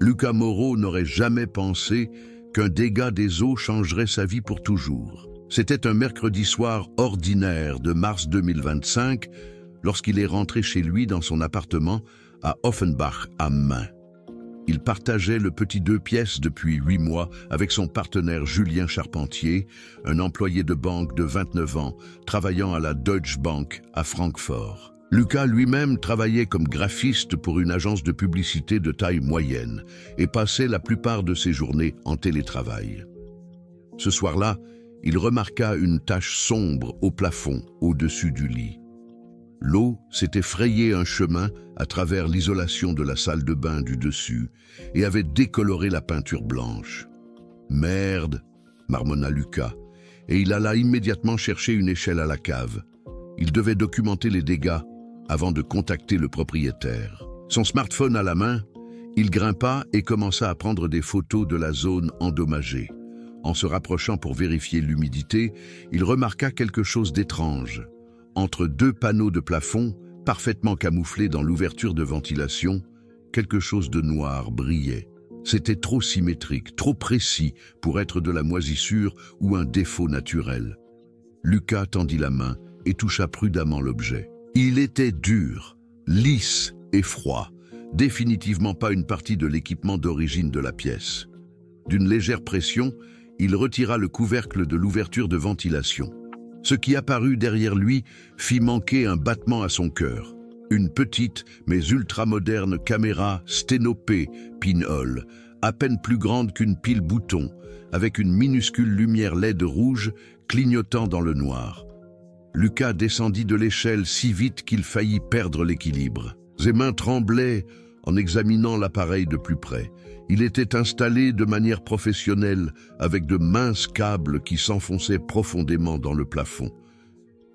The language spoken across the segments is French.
Lucas Moreau n'aurait jamais pensé qu'un dégât des eaux changerait sa vie pour toujours. C'était un mercredi soir ordinaire de mars 2025 lorsqu'il est rentré chez lui dans son appartement à Offenbach am Main. Il partageait le petit 2 pièces depuis 8 mois avec son partenaire Julien Charpentier, un employé de banque de 29 ans, travaillant à la Deutsche Bank à Francfort. Lucas lui-même travaillait comme graphiste pour une agence de publicité de taille moyenne et passait la plupart de ses journées en télétravail. Ce soir-là, il remarqua une tache sombre au plafond au-dessus du lit. L'eau s'était frayé un chemin à travers l'isolation de la salle de bain du dessus et avait décoloré la peinture blanche. « Merde !» marmonna Lucas, et il alla immédiatement chercher une échelle à la cave. Il devait documenter les dégâts avant de contacter le propriétaire. Son smartphone à la main, il grimpa et commença à prendre des photos de la zone endommagée. En se rapprochant pour vérifier l'humidité, il remarqua quelque chose d'étrange. Entre 2 panneaux de plafond, parfaitement camouflés dans l'ouverture de ventilation, quelque chose de noir brillait. C'était trop symétrique, trop précis pour être de la moisissure ou un défaut naturel. Lucas tendit la main et toucha prudemment l'objet. Il était dur, lisse et froid, définitivement pas une partie de l'équipement d'origine de la pièce. D'une légère pression, il retira le couvercle de l'ouverture de ventilation. Ce qui apparut derrière lui fit manquer un battement à son cœur. Une petite mais ultra-moderne caméra sténopée pinhole, à peine plus grande qu'une pile bouton, avec une minuscule lumière LED rouge clignotant dans le noir. Lucas descendit de l'échelle si vite qu'il faillit perdre l'équilibre. Ses mains tremblaient en examinant l'appareil de plus près. Il était installé de manière professionnelle avec de minces câbles qui s'enfonçaient profondément dans le plafond.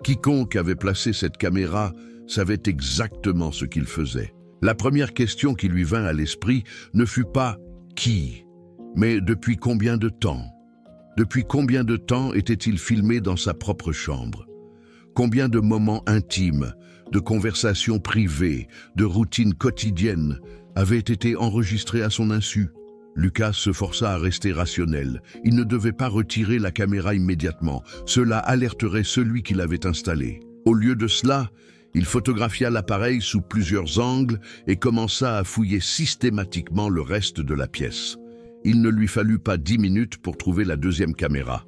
Quiconque avait placé cette caméra savait exactement ce qu'il faisait. La première question qui lui vint à l'esprit ne fut pas « qui ?», mais « depuis combien de temps ?» Depuis combien de temps était-il filmé dans sa propre chambre? Combien de moments intimes, de conversations privées, de routines quotidiennes avaient été enregistrés à son insu? Lucas se força à rester rationnel. Il ne devait pas retirer la caméra immédiatement. Cela alerterait celui qui l'avait installé. Au lieu de cela, il photographia l'appareil sous plusieurs angles et commença à fouiller systématiquement le reste de la pièce. Il ne lui fallut pas 10 minutes pour trouver la deuxième caméra.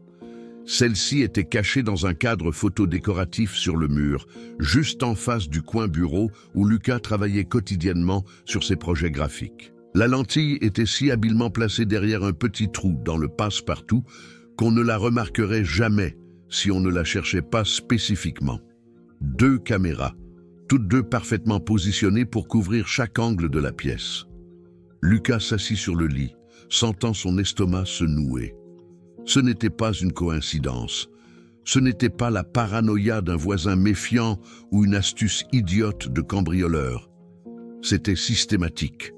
Celle-ci était cachée dans un cadre photo décoratif sur le mur, juste en face du coin bureau où Lucas travaillait quotidiennement sur ses projets graphiques. La lentille était si habilement placée derrière un petit trou dans le passe-partout qu'on ne la remarquerait jamais si on ne la cherchait pas spécifiquement. 2 caméras, toutes 2 parfaitement positionnées pour couvrir chaque angle de la pièce. Lucas s'assit sur le lit, sentant son estomac se nouer. Ce n'était pas une coïncidence. Ce n'était pas la paranoïa d'un voisin méfiant ou une astuce idiote de cambrioleur. C'était systématique.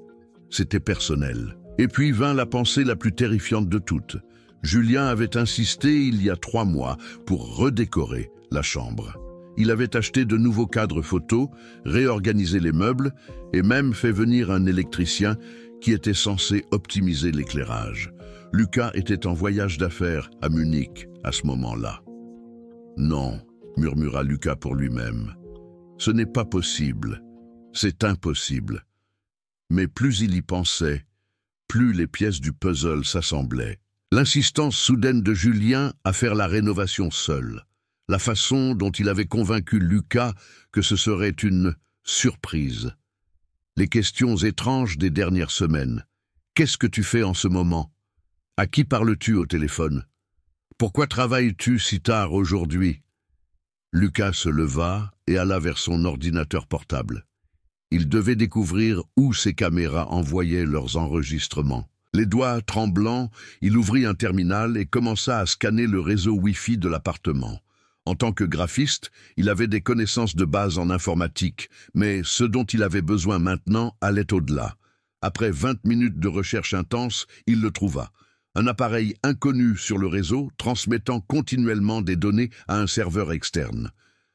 C'était personnel. Et puis vint la pensée la plus terrifiante de toutes. Julien avait insisté il y a 3 mois pour redécorer la chambre. Il avait acheté de nouveaux cadres photos, réorganisé les meubles et même fait venir un électricien qui était censé optimiser l'éclairage. Lucas était en voyage d'affaires à Munich à ce moment-là. « Non », murmura Lucas pour lui-même. « Ce n'est pas possible. C'est impossible. » Mais plus il y pensait, plus les pièces du puzzle s'assemblaient. L'insistance soudaine de Julien à faire la rénovation seul, la façon dont il avait convaincu Lucas que ce serait une surprise, les questions étranges des dernières semaines. « Qu'est-ce que tu fais en ce moment ? À qui parles-tu au téléphone ? Pourquoi travailles-tu si tard aujourd'hui ?» Lucas se leva et alla vers son ordinateur portable. Il devait découvrir où ses caméras envoyaient leurs enregistrements. Les doigts tremblants, il ouvrit un terminal et commença à scanner le réseau Wi-Fi de l'appartement. En tant que graphiste, il avait des connaissances de base en informatique, mais ce dont il avait besoin maintenant allait au-delà. Après 20 minutes de recherche intense, il le trouva. Un appareil inconnu sur le réseau transmettant continuellement des données à un serveur externe.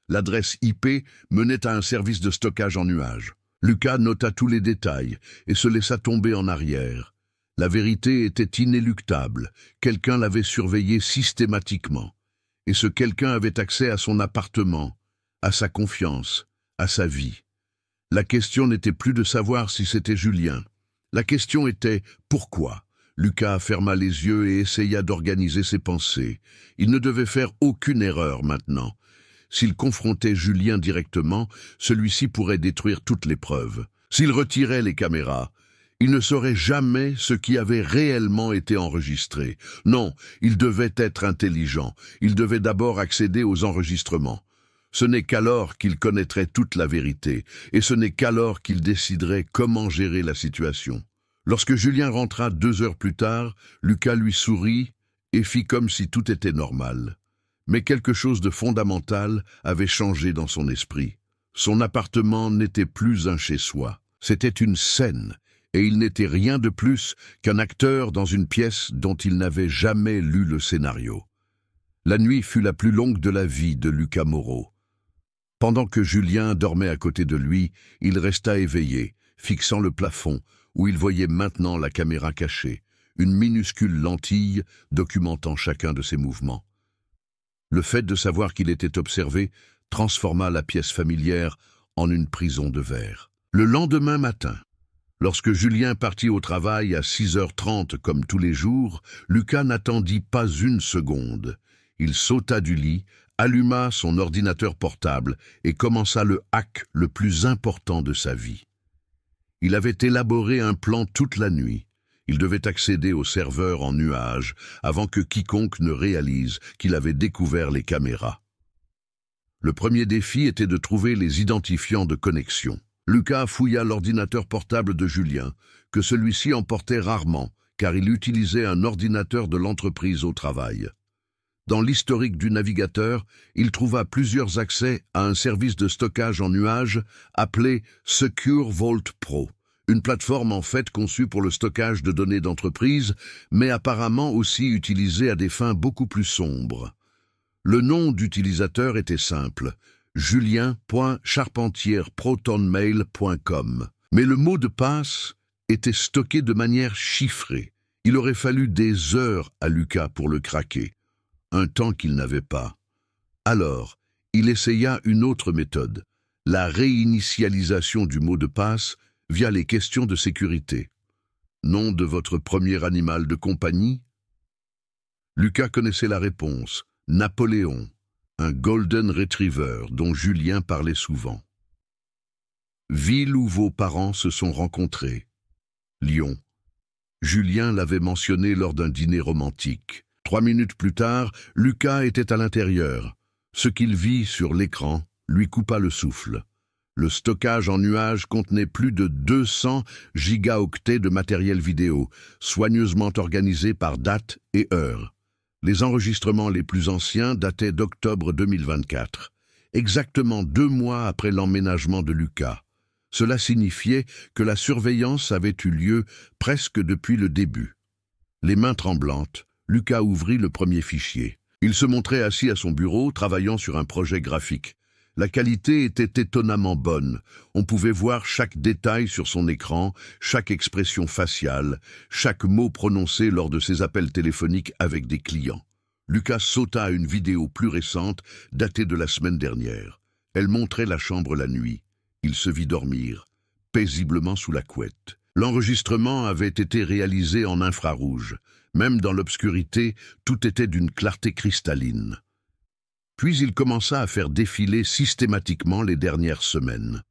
L'adresse IP menait à un service de stockage en nuage. Lucas nota tous les détails et se laissa tomber en arrière. La vérité était inéluctable, quelqu'un l'avait surveillé systématiquement, et ce quelqu'un avait accès à son appartement, à sa confiance, à sa vie. La question n'était plus de savoir si c'était Julien. La question était « pourquoi ?» Lucas ferma les yeux et essaya d'organiser ses pensées. Il ne devait faire aucune erreur maintenant. S'il confrontait Julien directement, celui-ci pourrait détruire toutes les preuves. S'il retirait les caméras, il ne saurait jamais ce qui avait réellement été enregistré. Non, il devait être intelligent. Il devait d'abord accéder aux enregistrements. Ce n'est qu'alors qu'il connaîtrait toute la vérité, et ce n'est qu'alors qu'il déciderait comment gérer la situation. Lorsque Julien rentra 2 heures plus tard, Lucas lui sourit et fit comme si tout était normal. Mais quelque chose de fondamental avait changé dans son esprit. Son appartement n'était plus un chez-soi. C'était une scène, et il n'était rien de plus qu'un acteur dans une pièce dont il n'avait jamais lu le scénario. La nuit fut la plus longue de la vie de Lucas Moreau. Pendant que Julien dormait à côté de lui, il resta éveillé, fixant le plafond, où il voyait maintenant la caméra cachée, une minuscule lentille documentant chacun de ses mouvements. Le fait de savoir qu'il était observé transforma la pièce familière en une prison de verre. Le lendemain matin, lorsque Julien partit au travail à 6h30 comme tous les jours, Lucas n'attendit pas une seconde. Il sauta du lit, alluma son ordinateur portable et commença le hack le plus important de sa vie. Il avait élaboré un plan toute la nuit. Il devait accéder au serveur en nuage avant que quiconque ne réalise qu'il avait découvert les caméras. Le premier défi était de trouver les identifiants de connexion. Lucas fouilla l'ordinateur portable de Julien, que celui-ci emportait rarement, car il utilisait un ordinateur de l'entreprise au travail. Dans l'historique du navigateur, il trouva plusieurs accès à un service de stockage en nuage appelé Secure Vault Pro, une plateforme en fait conçue pour le stockage de données d'entreprise, mais apparemment aussi utilisée à des fins beaucoup plus sombres. Le nom d'utilisateur était simple, julien.charpentierprotonmail.com. Mais le mot de passe était stocké de manière chiffrée. Il aurait fallu des heures à Lucas pour le craquer. Un temps qu'il n'avait pas. Alors, il essaya une autre méthode, la réinitialisation du mot de passe via les questions de sécurité. Nom de votre premier animal de compagnie? Lucas connaissait la réponse, Napoléon, un Golden Retriever dont Julien parlait souvent. Ville où vos parents se sont rencontrés. Lyon. Julien l'avait mentionné lors d'un dîner romantique. 3 minutes plus tard, Lucas était à l'intérieur. Ce qu'il vit sur l'écran lui coupa le souffle. Le stockage en nuage contenait plus de 200 gigaoctets de matériel vidéo, soigneusement organisé par date et heure. Les enregistrements les plus anciens dataient d'octobre 2024, exactement 2 mois après l'emménagement de Lucas. Cela signifiait que la surveillance avait eu lieu presque depuis le début. Les mains tremblantes, Lucas ouvrit le premier fichier. Il se montrait assis à son bureau, travaillant sur un projet graphique. La qualité était étonnamment bonne. On pouvait voir chaque détail sur son écran, chaque expression faciale, chaque mot prononcé lors de ses appels téléphoniques avec des clients. Lucas sauta à une vidéo plus récente, datée de la semaine dernière. Elle montrait la chambre la nuit. Il se vit dormir, paisiblement sous la couette. L'enregistrement avait été réalisé en infrarouge. Même dans l'obscurité, tout était d'une clarté cristalline. Puis il commença à faire défiler systématiquement les dernières semaines.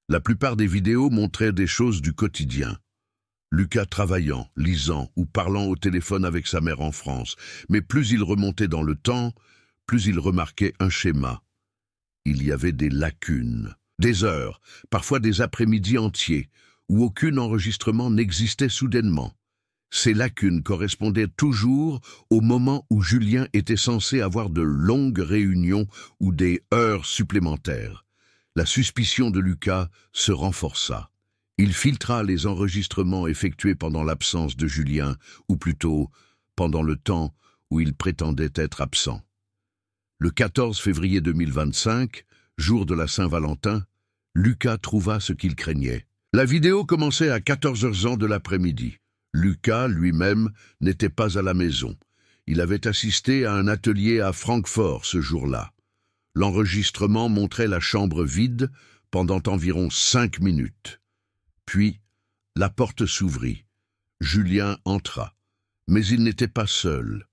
La plupart des vidéos montraient des choses du quotidien. Lucas travaillant, lisant ou parlant au téléphone avec sa mère en France. Mais plus il remontait dans le temps, plus il remarquait un schéma. Il y avait des lacunes, des heures, parfois des après-midi entiers, où aucun enregistrement n'existait soudainement. Ces lacunes correspondaient toujours au moment où Julien était censé avoir de longues réunions ou des heures supplémentaires. La suspicion de Lucas se renforça. Il filtra les enregistrements effectués pendant l'absence de Julien, ou plutôt pendant le temps où il prétendait être absent. Le 14 février 2025, jour de la Saint-Valentin, Lucas trouva ce qu'il craignait. La vidéo commençait à 14h de l'après-midi. Lucas, lui-même, n'était pas à la maison. Il avait assisté à un atelier à Francfort ce jour-là. L'enregistrement montrait la chambre vide pendant environ 5 minutes. Puis, la porte s'ouvrit. Julien entra. Mais il n'était pas seul.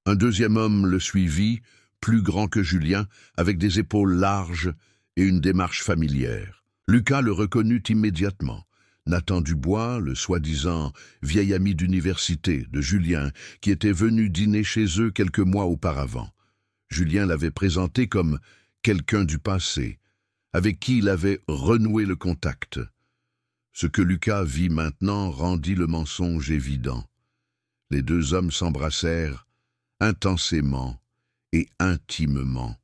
Un deuxième homme le suivit, plus grand que Julien, avec des épaules larges et une démarche familière. Lucas le reconnut immédiatement. Nathan Dubois, le soi-disant vieil ami d'université de Julien, qui était venu dîner chez eux quelques mois auparavant. Julien l'avait présenté comme quelqu'un du passé, avec qui il avait renoué le contact. Ce que Lucas vit maintenant rendit le mensonge évident. Les deux hommes s'embrassèrent intensément et intimement.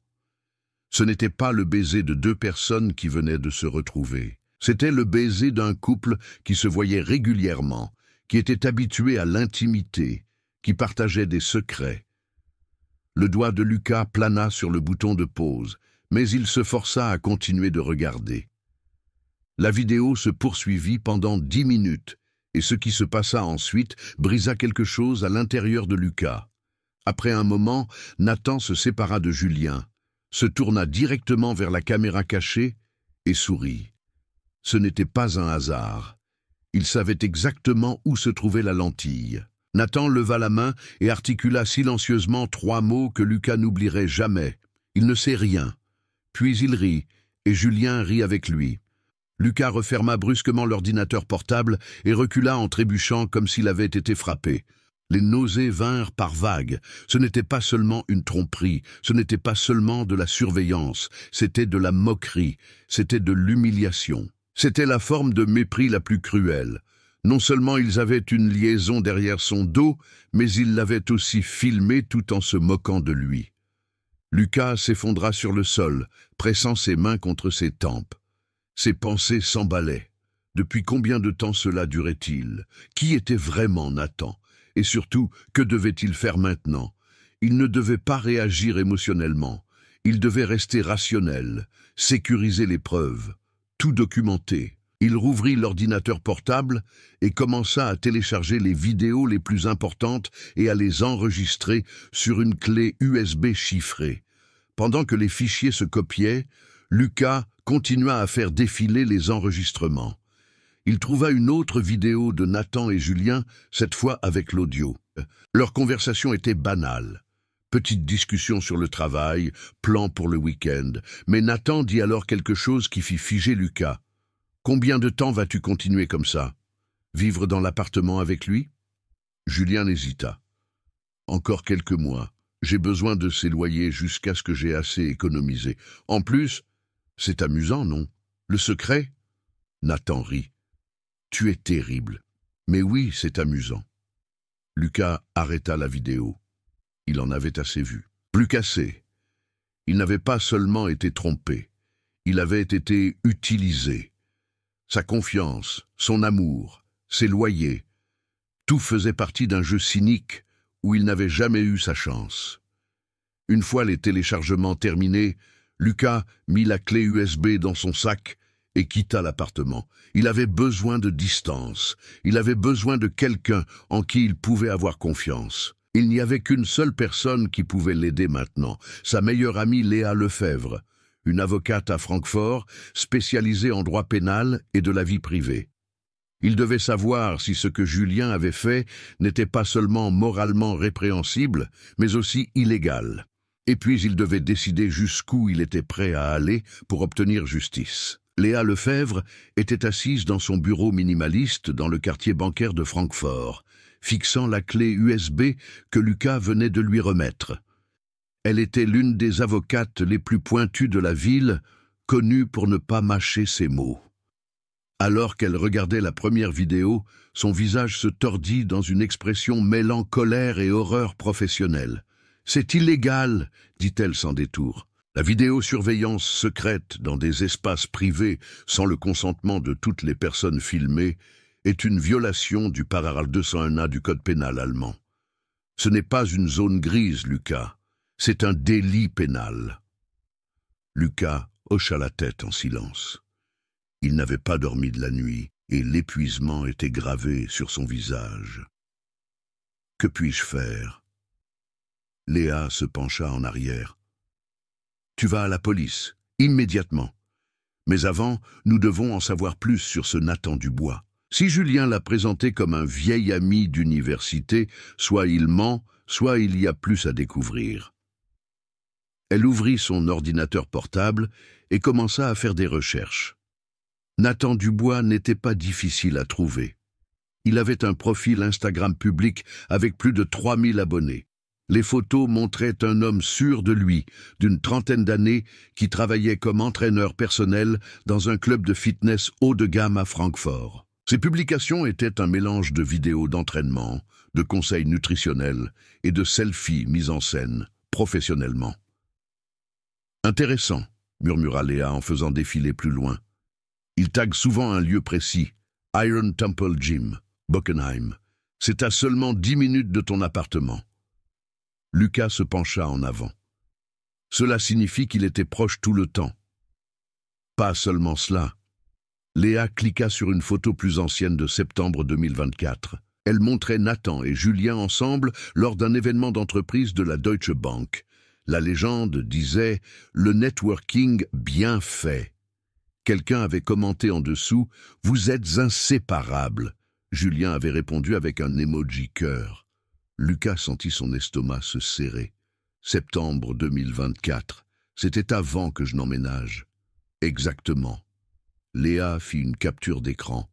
Ce n'était pas le baiser de deux personnes qui venaient de se retrouver. C'était le baiser d'un couple qui se voyait régulièrement, qui était habitué à l'intimité, qui partageait des secrets. Le doigt de Lucas plana sur le bouton de pause, mais il se força à continuer de regarder. La vidéo se poursuivit pendant 10 minutes, et ce qui se passa ensuite brisa quelque chose à l'intérieur de Lucas. Après un moment, Nathan se sépara de Julien, se tourna directement vers la caméra cachée et sourit. Ce n'était pas un hasard. Il savait exactement où se trouvait la lentille. Nathan leva la main et articula silencieusement 3 mots que Lucas n'oublierait jamais. Il ne sait rien. Puis il rit, et Julien rit avec lui. Lucas referma brusquement l'ordinateur portable et recula en trébuchant comme s'il avait été frappé. Les nausées vinrent par vagues. Ce n'était pas seulement une tromperie, ce n'était pas seulement de la surveillance, c'était de la moquerie, c'était de l'humiliation. C'était la forme de mépris la plus cruelle. Non seulement ils avaient une liaison derrière son dos, mais ils l'avaient aussi filmé tout en se moquant de lui. Lucas s'effondra sur le sol, pressant ses mains contre ses tempes. Ses pensées s'emballaient. Depuis combien de temps cela durait-il? Qui était vraiment Nathan? Et surtout, que devait-il faire maintenant? Il ne devait pas réagir émotionnellement. Il devait rester rationnel, sécuriser les preuves, tout documenter. Il rouvrit l'ordinateur portable et commença à télécharger les vidéos les plus importantes et à les enregistrer sur une clé USB chiffrée. Pendant que les fichiers se copiaient, Lucas continua à faire défiler les enregistrements. Il trouva une autre vidéo de Nathan et Julien, cette fois avec l'audio. Leur conversation était banale. Petite discussion sur le travail, plan pour le week-end. Mais Nathan dit alors quelque chose qui fit figer Lucas. « Combien de temps vas-tu continuer comme ça? Vivre dans l'appartement avec lui ?» Julien hésita. « Encore quelques mois. J'ai besoin de ces loyers jusqu'à ce que j'ai assez économisé. En plus, c'est amusant, non? Le secret ?» Nathan rit. « Tu es terrible. Mais oui, c'est amusant. » Lucas arrêta la vidéo. Il en avait assez vu. Plus qu'assez. Il n'avait pas seulement été trompé. Il avait été utilisé. Sa confiance, son amour, ses loyers, tout faisait partie d'un jeu cynique où il n'avait jamais eu sa chance. Une fois les téléchargements terminés, Lucas mit la clé USB dans son sac et quitta l'appartement. Il avait besoin de distance. Il avait besoin de quelqu'un en qui il pouvait avoir confiance. Il n'y avait qu'une seule personne qui pouvait l'aider maintenant, sa meilleure amie Léa Lefebvre, une avocate à Francfort spécialisée en droit pénal et de la vie privée. Il devait savoir si ce que Julien avait fait n'était pas seulement moralement répréhensible, mais aussi illégal. Et puis il devait décider jusqu'où il était prêt à aller pour obtenir justice. Léa Lefebvre était assise dans son bureau minimaliste dans le quartier bancaire de Francfort, fixant la clé USB que Lucas venait de lui remettre. Elle était l'une des avocates les plus pointues de la ville, connue pour ne pas mâcher ses mots. Alors qu'elle regardait la première vidéo, son visage se tordit dans une expression mêlant colère et horreur professionnelle. « C'est illégal !» dit-elle sans détour. La vidéosurveillance secrète dans des espaces privés sans le consentement de toutes les personnes filmées est une violation du paragraphe 201A du Code pénal allemand. Ce n'est pas une zone grise, Lucas. C'est un délit pénal. Lucas hocha la tête en silence. Il n'avait pas dormi de la nuit. et l'épuisement était gravé sur son visage. « Que puis-je faire ?» Léa se pencha en arrière. « Tu vas à la police, immédiatement. Mais avant, nous devons en savoir plus sur ce Nathan Dubois. Si Julien l'a présenté comme un vieil ami d'université, soit il ment, soit il y a plus à découvrir. » Elle ouvrit son ordinateur portable et commença à faire des recherches. Nathan Dubois n'était pas difficile à trouver. Il avait un profil Instagram public avec plus de 3000 abonnés. Les photos montraient un homme sûr de lui, d'une trentaine d'années, qui travaillait comme entraîneur personnel dans un club de fitness haut de gamme à Francfort. Ses publications étaient un mélange de vidéos d'entraînement, de conseils nutritionnels et de selfies mises en scène professionnellement. « Intéressant », murmura Léa en faisant défiler plus loin. « Il tague souvent un lieu précis, Iron Temple Gym, Bockenheim. C'est à seulement 10 minutes de ton appartement. » Lucas se pencha en avant. Cela signifie qu'il était proche tout le temps. Pas seulement cela. Léa cliqua sur une photo plus ancienne de septembre 2024. Elle montrait Nathan et Julien ensemble lors d'un événement d'entreprise de la Deutsche Bank. La légende disait « le networking bien fait ». Quelqu'un avait commenté en dessous « vous êtes inséparables ». Julien avait répondu avec un emoji cœur. Lucas sentit son estomac se serrer. Septembre 2024, c'était avant que je n'emménage. Exactement. Léa fit une capture d'écran.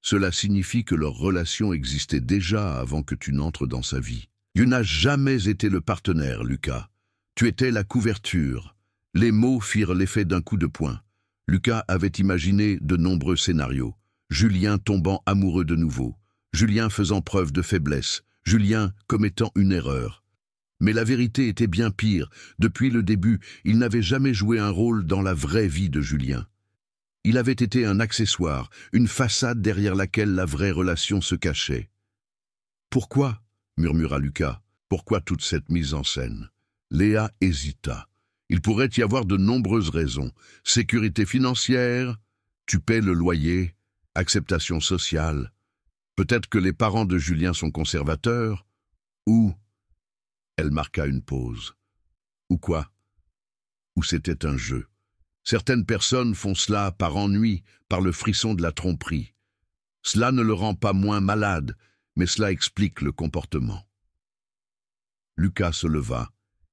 Cela signifie que leur relation existait déjà avant que tu n'entres dans sa vie. Tu n'as jamais été le partenaire, Lucas. Tu étais la couverture. Les mots firent l'effet d'un coup de poing. Lucas avait imaginé de nombreux scénarios. Julien tombant amoureux de nouveau. Julien faisant preuve de faiblesse. Julien commettant une erreur. Mais la vérité était bien pire. Depuis le début, il n'avait jamais joué un rôle dans la vraie vie de Julien. Il avait été un accessoire, une façade derrière laquelle la vraie relation se cachait. « Pourquoi ?» murmura Lucas. « Pourquoi toute cette mise en scène ?» Léa hésita. Il pourrait y avoir de nombreuses raisons. Sécurité financière, tu paies le loyer, acceptation sociale. Peut-être que les parents de Julien sont conservateurs, ou... Elle marqua une pause. Ou quoi? Ou c'était un jeu. Certaines personnes font cela par ennui, par le frisson de la tromperie. Cela ne le rend pas moins malade, mais cela explique le comportement. Lucas se leva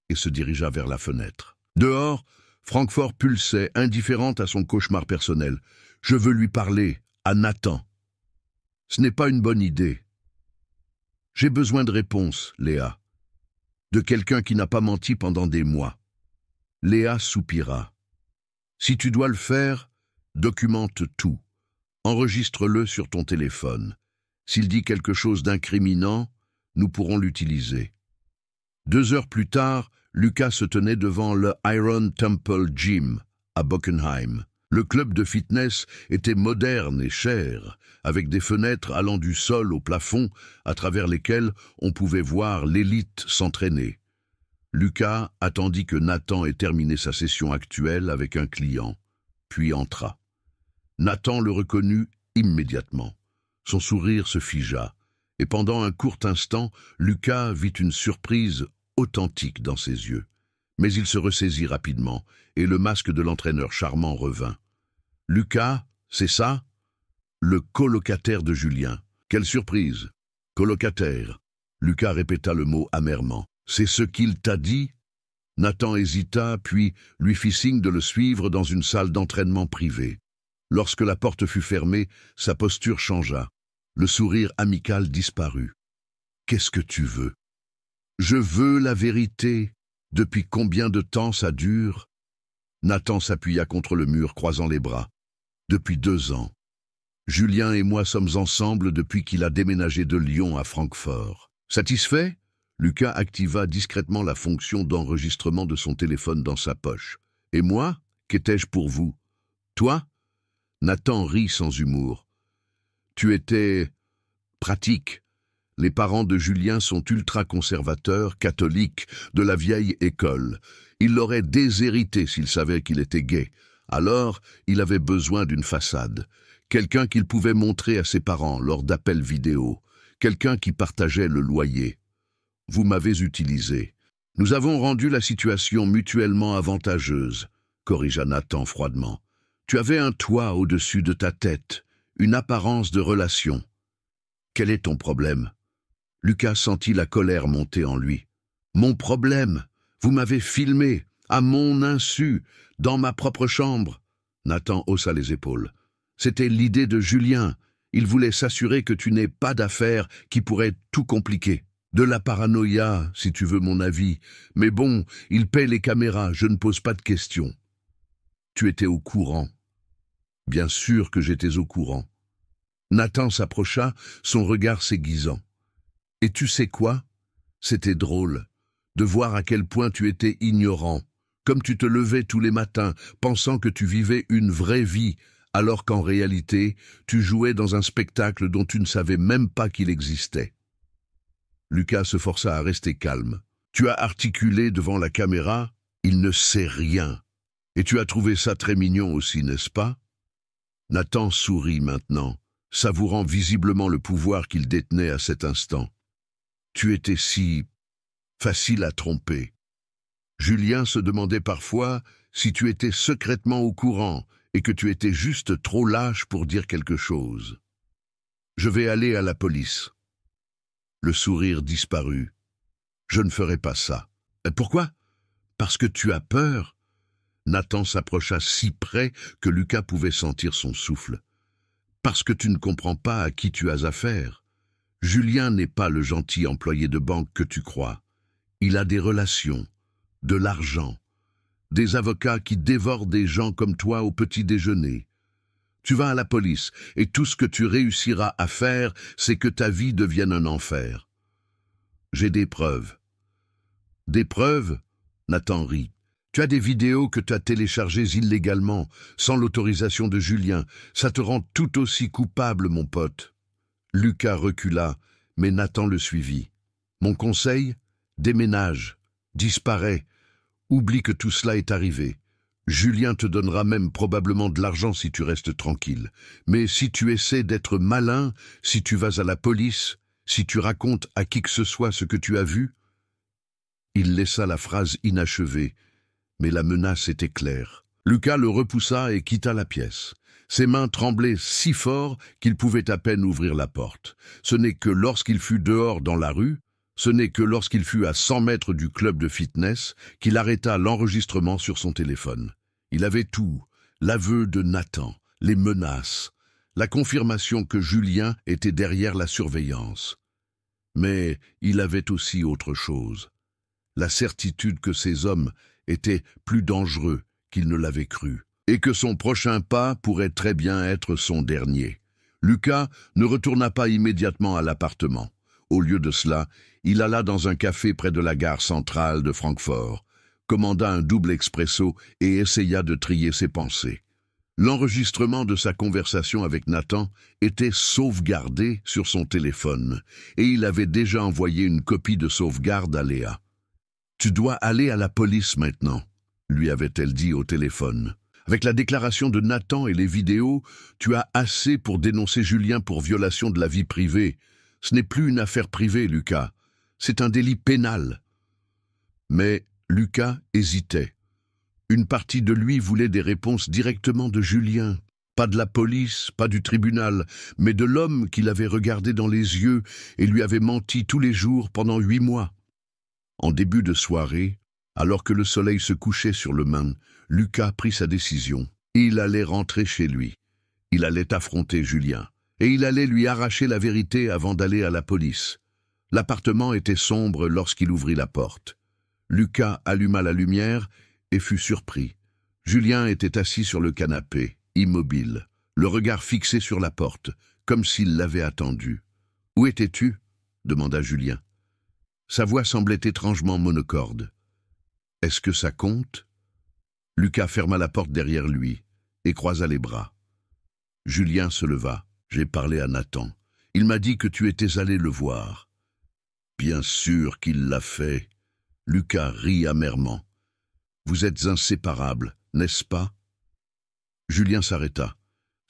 et se dirigea vers la fenêtre. Dehors, Francfort pulsait, indifférente à son cauchemar personnel. « Je veux lui parler, à Nathan. » Ce n'est pas une bonne idée. J'ai besoin de réponses, Léa. De quelqu'un qui n'a pas menti pendant des mois. Léa soupira. Si tu dois le faire, documente tout. Enregistre-le sur ton téléphone. S'il dit quelque chose d'incriminant, nous pourrons l'utiliser. 2 heures plus tard, Lucas se tenait devant le Iron Temple Gym à Bockenheim. Le club de fitness était moderne et cher, avec des fenêtres allant du sol au plafond, à travers lesquelles on pouvait voir l'élite s'entraîner. Lucas attendit que Nathan ait terminé sa session actuelle avec un client, puis entra. Nathan le reconnut immédiatement. Son sourire se figea, et pendant un court instant, Lucas vit une surprise authentique dans ses yeux. Mais il se ressaisit rapidement, et le masque de l'entraîneur charmant revint. « Lucas, c'est ça ?» Le colocataire de Julien. Quelle surprise! Colocataire. Lucas répéta le mot amèrement. « C'est ce qu'il t'a dit ?» Nathan hésita, puis lui fit signe de le suivre dans une salle d'entraînement privée. Lorsque la porte fut fermée, sa posture changea. Le sourire amical disparut. « Qu'est-ce que tu veux ?»« Je veux la vérité. Depuis combien de temps ça dure ?» Nathan s'appuya contre le mur, croisant les bras. « Depuis 2 ans. Julien et moi sommes ensemble depuis qu'il a déménagé de Lyon à Francfort. Satisfait ?» Lucas activa discrètement la fonction d'enregistrement de son téléphone dans sa poche. « Et moi, qu'étais-je pour vous? Toi ?» Nathan rit sans humour. « Tu étais... pratique. Les parents de Julien sont ultra-conservateurs, catholiques, de la vieille école. Il l'aurait déshérité s'il savait qu'il était gay. Alors, il avait besoin d'une façade. quelqu'un qu'il pouvait montrer à ses parents lors d'appels vidéo, quelqu'un qui partageait le loyer. Vous m'avez utilisé. Nous avons rendu la situation mutuellement avantageuse, corrigea Nathan froidement. Tu avais un toit au-dessus de ta tête, une apparence de relation. Quel est ton problème? Lucas sentit la colère monter en lui. Mon problème? Vous m'avez filmé, à mon insu, dans ma propre chambre. Nathan haussa les épaules. C'était l'idée de Julien. Il voulait s'assurer que tu n'aies pas d'affaires qui pourraient tout compliquer. De la paranoïa, si tu veux mon avis. Mais bon, il paie les caméras, je ne pose pas de questions. Tu étais au courant. Bien sûr que j'étais au courant. Nathan s'approcha, son regard s'aiguisant. Et tu sais quoi? C'était drôle de voir à quel point tu étais ignorant, comme tu te levais tous les matins, pensant que tu vivais une vraie vie, alors qu'en réalité, tu jouais dans un spectacle dont tu ne savais même pas qu'il existait. Lucas se força à rester calme. Tu as articulé devant la caméra, il ne sait rien. Et tu as trouvé ça très mignon aussi, n'est-ce pas? Nathan sourit maintenant, savourant visiblement le pouvoir qu'il détenait à cet instant. Tu étais si facile à tromper. Julien se demandait parfois si tu étais secrètement au courant et que tu étais juste trop lâche pour dire quelque chose. Je vais aller à la police. Le sourire disparut. Je ne ferai pas ça. Pourquoi? Parce que tu as peur? Nathan s'approcha si près que Lucas pouvait sentir son souffle. Parce que tu ne comprends pas à qui tu as affaire. Julien n'est pas le gentil employé de banque que tu crois. Il a des relations, de l'argent, des avocats qui dévorent des gens comme toi au petit déjeuner. Tu vas à la police et tout ce que tu réussiras à faire, c'est que ta vie devienne un enfer. J'ai des preuves. Des preuves? Nathan rit. Tu as des vidéos que tu as téléchargées illégalement, sans l'autorisation de Julien. Ça te rend tout aussi coupable, mon pote. Lucas recula, mais Nathan le suivit. Mon conseil? Déménage, disparaît, oublie que tout cela est arrivé. Julien te donnera même probablement de l'argent si tu restes tranquille. Mais si tu essaies d'être malin, si tu vas à la police, si tu racontes à qui que ce soit ce que tu as vu... Il laissa la phrase inachevée, mais la menace était claire. Lucas le repoussa et quitta la pièce. Ses mains tremblaient si fort qu'il pouvait à peine ouvrir la porte. Ce n'est que lorsqu'il fut dehors dans la rue, ce n'est que lorsqu'il fut à 100 mètres du club de fitness qu'il arrêta l'enregistrement sur son téléphone. Il avait tout, l'aveu de Nathan, les menaces, la confirmation que Julien était derrière la surveillance. Mais il avait aussi autre chose, la certitude que ces hommes étaient plus dangereux qu'il ne l'avait cru, et que son prochain pas pourrait très bien être son dernier. Lucas ne retourna pas immédiatement à l'appartement. Au lieu de cela, il alla dans un café près de la gare centrale de Francfort, commanda un double expresso et essaya de trier ses pensées. L'enregistrement de sa conversation avec Nathan était sauvegardé sur son téléphone, et il avait déjà envoyé une copie de sauvegarde à Léa. « Tu dois aller à la police maintenant », lui avait-elle dit au téléphone. « Avec la déclaration de Nathan et les vidéos, tu as assez pour dénoncer Julien pour violation de la vie privée. Ce n'est plus une affaire privée, Lucas. C'est un délit pénal. » Mais Lucas hésitait. Une partie de lui voulait des réponses directement de Julien. Pas de la police, pas du tribunal, mais de l'homme qui l'avait regardé dans les yeux et lui avait menti tous les jours pendant 8 mois. En début de soirée, alors que le soleil se couchait sur le Main, Lucas prit sa décision. Il allait rentrer chez lui. Il allait affronter Julien. Et il allait lui arracher la vérité avant d'aller à la police. L'appartement était sombre lorsqu'il ouvrit la porte. Lucas alluma la lumière et fut surpris. Julien était assis sur le canapé, immobile, le regard fixé sur la porte, comme s'il l'avait attendu. « Où étais-tu » demanda Julien. Sa voix semblait étrangement monocorde. « Est-ce que ça compte » Lucas ferma la porte derrière lui et croisa les bras. Julien se leva. « J'ai parlé à Nathan. Il m'a dit que tu étais allé le voir. » « Bien sûr qu'il l'a fait. » Lucas rit amèrement. « Vous êtes inséparables, n'est-ce pas » Julien s'arrêta.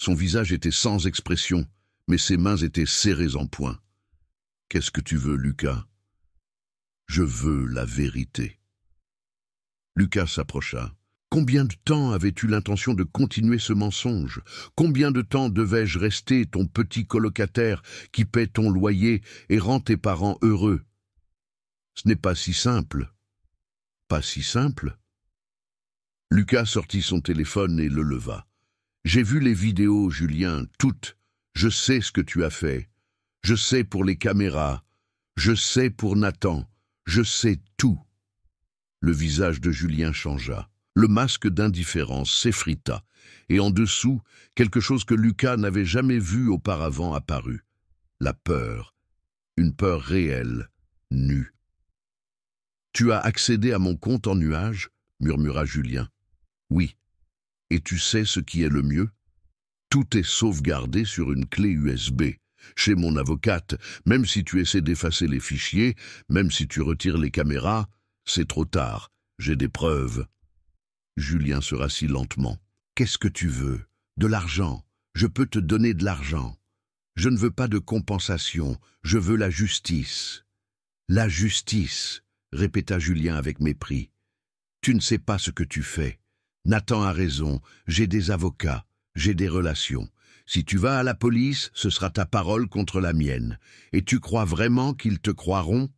Son visage était sans expression, mais ses mains étaient serrées en poing. « Qu'est-ce que tu veux, Lucas ?»« Je veux la vérité. » Lucas s'approcha. « Combien de temps avais-tu l'intention de continuer ce mensonge? Combien de temps devais-je rester ton petit colocataire qui paie ton loyer et rend tes parents heureux? Ce n'est pas si simple. » « Pas si simple ?» Lucas sortit son téléphone et le leva. « J'ai vu les vidéos, Julien, toutes. Je sais ce que tu as fait. Je sais pour les caméras. Je sais pour Nathan. Je sais tout. » Le visage de Julien changea. Le masque d'indifférence s'effrita, et en dessous, quelque chose que Lucas n'avait jamais vu auparavant apparut. La peur. Une peur réelle, nue. « Tu as accédé à mon compte en nuage ?» murmura Julien. « Oui. Et tu sais ce qui est le mieux? Tout est sauvegardé sur une clé USB. Chez mon avocate, même si tu essaies d'effacer les fichiers, même si tu retires les caméras, c'est trop tard. J'ai des preuves. » Julien se rassit lentement. « Qu'est-ce que tu veux? De l'argent. Je peux te donner de l'argent. Je ne veux pas de compensation. Je veux la justice. »« La justice !» répéta Julien avec mépris. « Tu ne sais pas ce que tu fais. Nathan a raison, j'ai des avocats, j'ai des relations. Si tu vas à la police, ce sera ta parole contre la mienne. Et tu crois vraiment qu'ils te croiront?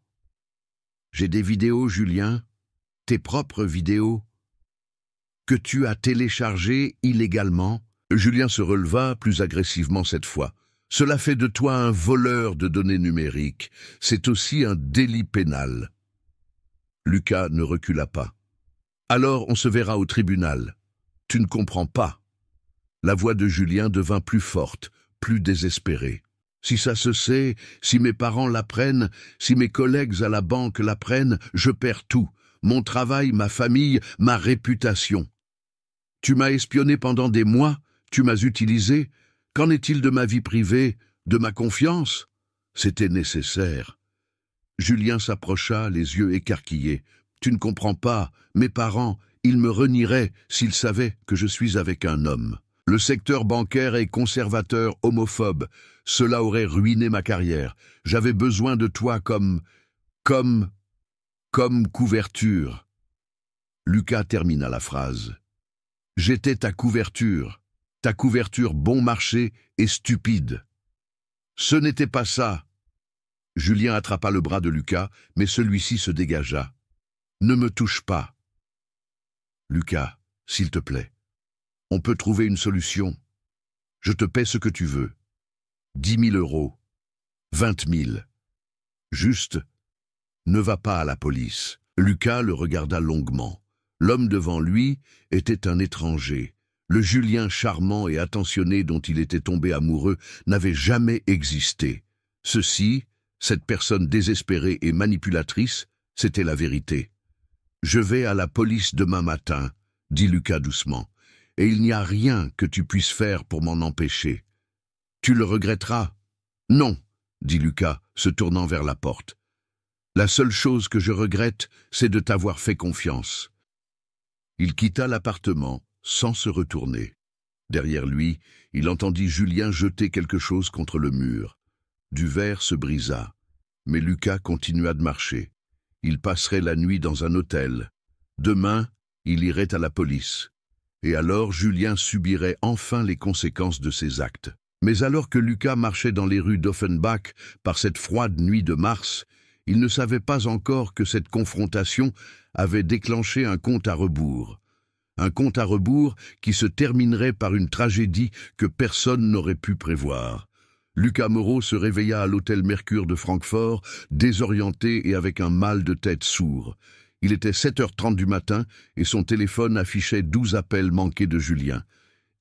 J'ai des vidéos, Julien, tes propres vidéos, que tu as téléchargées illégalement. » Julien se releva plus agressivement cette fois. « Cela fait de toi un voleur de données numériques. C'est aussi un délit pénal. » Lucas ne recula pas. « Alors on se verra au tribunal. Tu ne comprends pas. » La voix de Julien devint plus forte, plus désespérée. « Si ça se sait, si mes parents l'apprennent, si mes collègues à la banque l'apprennent, je perds tout. Mon travail, ma famille, ma réputation. Tu m'as espionné pendant des mois, tu m'as utilisé. Qu'en est-il de ma vie privée, de ma confiance? C'était nécessaire. » Julien s'approcha, les yeux écarquillés. « Tu ne comprends pas, mes parents, ils me renieraient s'ils savaient que je suis avec un homme. Le secteur bancaire est conservateur, homophobe. Cela aurait ruiné ma carrière. J'avais besoin de toi comme couverture. » Lucas termina la phrase. « J'étais ta couverture bon marché et stupide. » « Ce n'était pas ça. » Julien attrapa le bras de Lucas, mais celui-ci se dégagea. « Ne me touche pas. »« Lucas, s'il te plaît, on peut trouver une solution. Je te paie ce que tu veux. 10 000 euros. 20 000. Juste, ne va pas à la police. » Lucas le regarda longuement. L'homme devant lui était un étranger. Le Julien charmant et attentionné dont il était tombé amoureux n'avait jamais existé. Cette personne désespérée et manipulatrice, c'était la vérité. « Je vais à la police demain matin, » dit Lucas doucement, « et il n'y a rien que tu puisses faire pour m'en empêcher. Tu le regretteras. »« Non, » dit Lucas, se tournant vers la porte. « La seule chose que je regrette, c'est de t'avoir fait confiance. » Il quitta l'appartement sans se retourner. Derrière lui, il entendit Julien jeter quelque chose contre le mur. Du verre se brisa, mais Lucas continua de marcher. Il passerait la nuit dans un hôtel. Demain, il irait à la police. Et alors Julien subirait enfin les conséquences de ses actes. Mais alors que Lucas marchait dans les rues d'Offenbach par cette froide nuit de mars, il ne savait pas encore que cette confrontation avait déclenché un compte à rebours. Un compte à rebours qui se terminerait par une tragédie que personne n'aurait pu prévoir. Lucas Moreau se réveilla à l'hôtel Mercure de Francfort, désorienté et avec un mal de tête sourd. Il était 7h30 du matin et son téléphone affichait 12 appels manqués de Julien.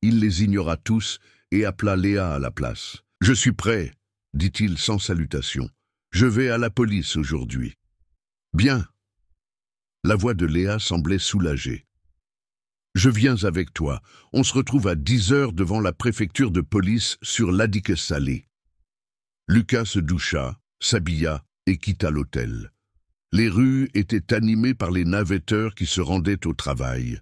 Il les ignora tous et appela Léa à la place. « Je suis prêt, » dit-il sans salutation. « Je vais à la police aujourd'hui. »« Bien. » La voix de Léa semblait soulagée. « Je viens avec toi. On se retrouve à 10h devant la préfecture de police sur l'Addike Salé. » Lucas se doucha, s'habilla et quitta l'hôtel. Les rues étaient animées par les navetteurs qui se rendaient au travail.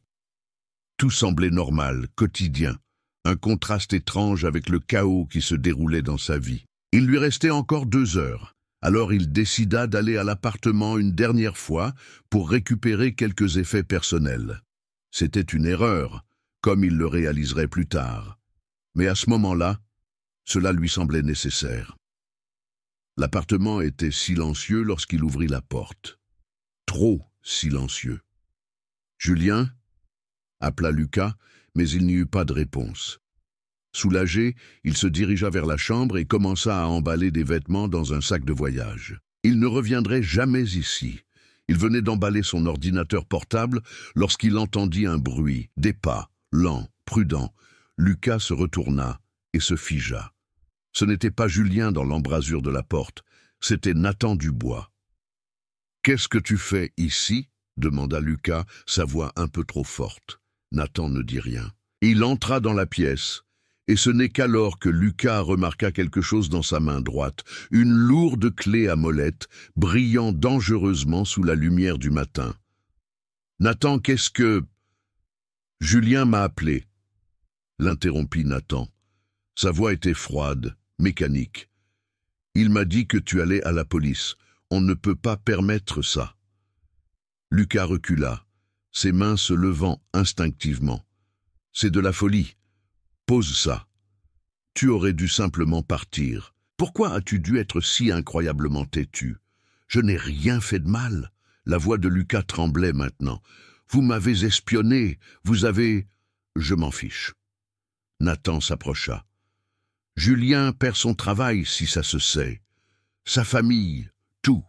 Tout semblait normal, quotidien. un contraste étrange avec le chaos qui se déroulait dans sa vie. Il lui restait encore 2 heures. Alors il décida d'aller à l'appartement une dernière fois pour récupérer quelques effets personnels. C'était une erreur, comme il le réaliserait plus tard. Mais à ce moment-là, cela lui semblait nécessaire. L'appartement était silencieux lorsqu'il ouvrit la porte. Trop silencieux. « Julien ?» appela Lucas, mais il n'y eut pas de réponse. Soulagé, il se dirigea vers la chambre et commença à emballer des vêtements dans un sac de voyage. Il ne reviendrait jamais ici. Il venait d'emballer son ordinateur portable lorsqu'il entendit un bruit, des pas, lents, prudents. Lucas se retourna et se figea. Ce n'était pas Julien dans l'embrasure de la porte, c'était Nathan Dubois. « Qu'est-ce que tu fais ici ?» demanda Lucas, sa voix un peu trop forte. Nathan ne dit rien. Il entra dans la pièce, et ce n'est qu'alors que Lucas remarqua quelque chose dans sa main droite, une lourde clé à molette, brillant dangereusement sous la lumière du matin. « Nathan, qu'est-ce que... » ?»« Julien m'a appelé. » l'interrompit Nathan. Sa voix était froide, mécanique. « Il m'a dit que tu allais à la police. On ne peut pas permettre ça. » Lucas recula, ses mains se levant instinctivement. « C'est de la folie. Pose ça. Tu aurais dû simplement partir. Pourquoi as-tu dû être si incroyablement têtu? Je n'ai rien fait de mal. » La voix de Lucas tremblait maintenant. « Vous m'avez espionné. Vous avez... » « Je m'en fiche. » Nathan s'approcha. « Julien perd son travail si ça se sait. Sa famille, tout.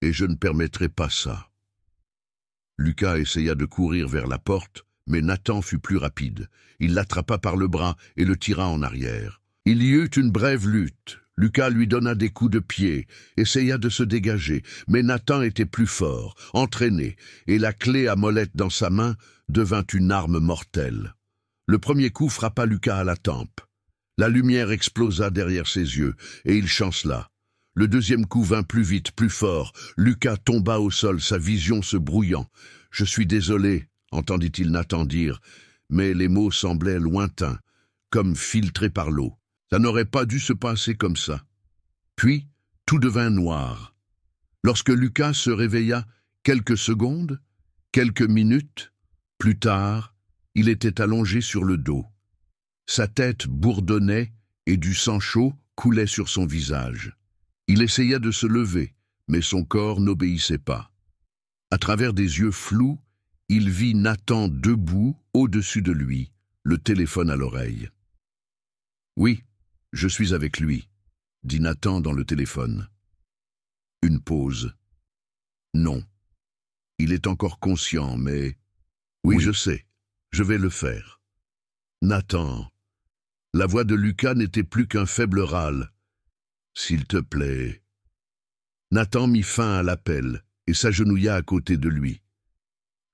Et je ne permettrai pas ça. » Lucas essaya de courir vers la porte, mais Nathan fut plus rapide. Il l'attrapa par le bras et le tira en arrière. Il y eut une brève lutte. Lucas lui donna des coups de pied, essaya de se dégager, mais Nathan était plus fort, entraîné, et la clé à molette dans sa main devint une arme mortelle. Le premier coup frappa Lucas à la tempe. La lumière explosa derrière ses yeux, et il chancela. Le deuxième coup vint plus vite, plus fort. Lucas tomba au sol, sa vision se brouillant. « Je suis désolé », entendit-il Nathan dire, mais les mots semblaient lointains, comme filtrés par l'eau. Ça n'aurait pas dû se passer comme ça. Puis, tout devint noir. Lorsque Lucas se réveilla, quelques secondes, quelques minutes, plus tard, il était allongé sur le dos. Sa tête bourdonnait et du sang chaud coulait sur son visage. Il essaya de se lever, mais son corps n'obéissait pas. À travers des yeux flous, il vit Nathan debout au-dessus de lui, le téléphone à l'oreille. « Oui, je suis avec lui », dit Nathan dans le téléphone. Une pause. « Non. Il est encore conscient, mais... »« Oui, je sais. Je vais le faire. » « Nathan. » La voix de Lucas n'était plus qu'un faible râle. « S'il te plaît. » Nathan mit fin à l'appel et s'agenouilla à côté de lui.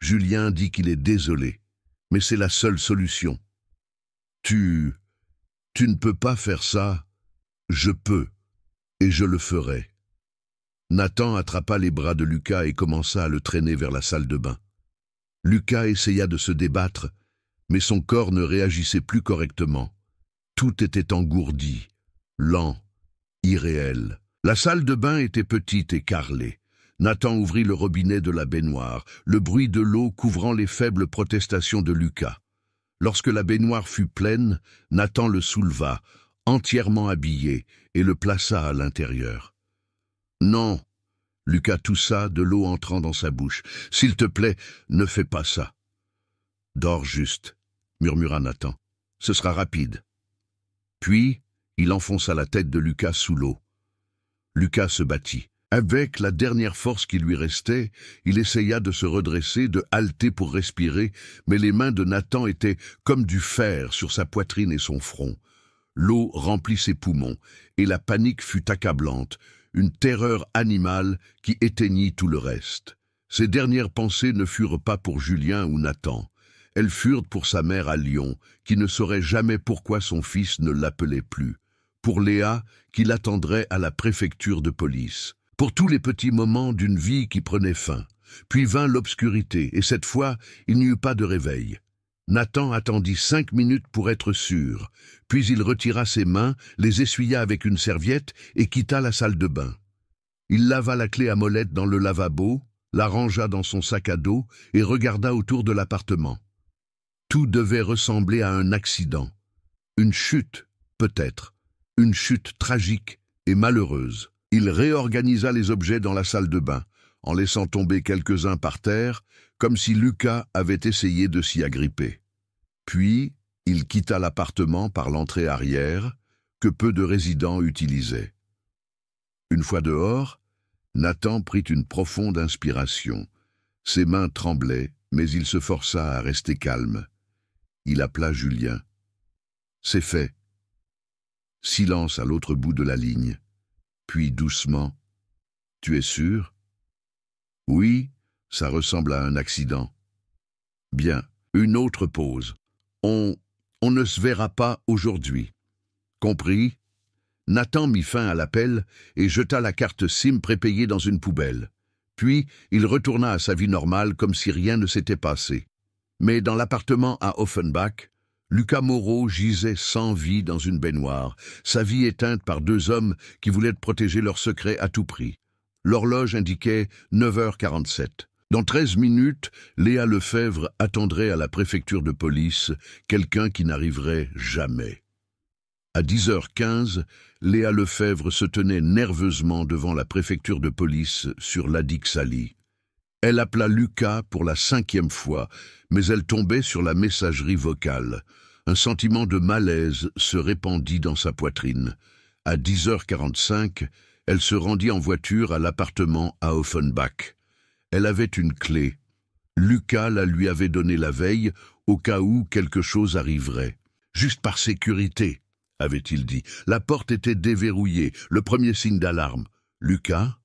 Julien dit qu'il est désolé, mais c'est la seule solution. « Tu ne peux pas faire ça. Je peux, et je le ferai. » Nathan attrapa les bras de Lucas et commença à le traîner vers la salle de bain. Lucas essaya de se débattre, mais son corps ne réagissait plus correctement. Tout était engourdi, lent, irréel. La salle de bain était petite et carrelée. Nathan ouvrit le robinet de la baignoire, le bruit de l'eau couvrant les faibles protestations de Lucas. Lorsque la baignoire fut pleine, Nathan le souleva, entièrement habillé, et le plaça à l'intérieur. « Non !» Lucas toussa, de l'eau entrant dans sa bouche. « S'il te plaît, ne fais pas ça. »« Dors juste », murmura Nathan. « Ce sera rapide. » Puis, il enfonça la tête de Lucas sous l'eau. Lucas se battit. Avec la dernière force qui lui restait, il essaya de se redresser, de halter pour respirer, mais les mains de Nathan étaient comme du fer sur sa poitrine et son front. L'eau remplit ses poumons, et la panique fut accablante, une terreur animale qui éteignit tout le reste. Ses dernières pensées ne furent pas pour Julien ou Nathan. Elles furent pour sa mère à Lyon, qui ne saurait jamais pourquoi son fils ne l'appelait plus. Pour Léa, qui l'attendrait à la préfecture de police. Pour tous les petits moments d'une vie qui prenait fin. Puis vint l'obscurité, et cette fois, il n'y eut pas de réveil. Nathan attendit 5 minutes pour être sûr, puis il retira ses mains, les essuya avec une serviette et quitta la salle de bain. Il lava la clé à molette dans le lavabo, la rangea dans son sac à dos et regarda autour de l'appartement. Tout devait ressembler à un accident. Une chute, peut-être. Une chute tragique et malheureuse. Il réorganisa les objets dans la salle de bain, en laissant tomber quelques-uns par terre, comme si Lucas avait essayé de s'y agripper. Puis, il quitta l'appartement par l'entrée arrière, que peu de résidents utilisaient. Une fois dehors, Nathan prit une profonde inspiration. Ses mains tremblaient, mais il se força à rester calme. Il appela Julien. « C'est fait. » Silence à l'autre bout de la ligne. Puis doucement. « Tu es sûr ?»« Oui, ça ressemble à un accident. »« Bien, une autre pause. On ne se verra pas aujourd'hui. » « Compris ?» Nathan mit fin à l'appel et jeta la carte SIM prépayée dans une poubelle. Puis, il retourna à sa vie normale comme si rien ne s'était passé. Mais dans l'appartement à Offenbach, Lucas Moreau gisait sans vie dans une baignoire, sa vie éteinte par deux hommes qui voulaient protéger leur secret à tout prix. L'horloge indiquait 9h47. Dans 13 minutes, Léa Lefebvre attendrait à la préfecture de police quelqu'un qui n'arriverait jamais. À 10h15, Léa Lefebvre se tenait nerveusement devant la préfecture de police sur l'Adik-Sali. Elle appela Lucas pour la 5e fois, mais elle tombait sur la messagerie vocale. Un sentiment de malaise se répandit dans sa poitrine. À 10h45, elle se rendit en voiture à l'appartement à Offenbach. Elle avait une clé. Lucas la lui avait donnée la veille, au cas où quelque chose arriverait. Juste par sécurité, avait-il dit. La porte était déverrouillée, le premier signe d'alarme. Lucas,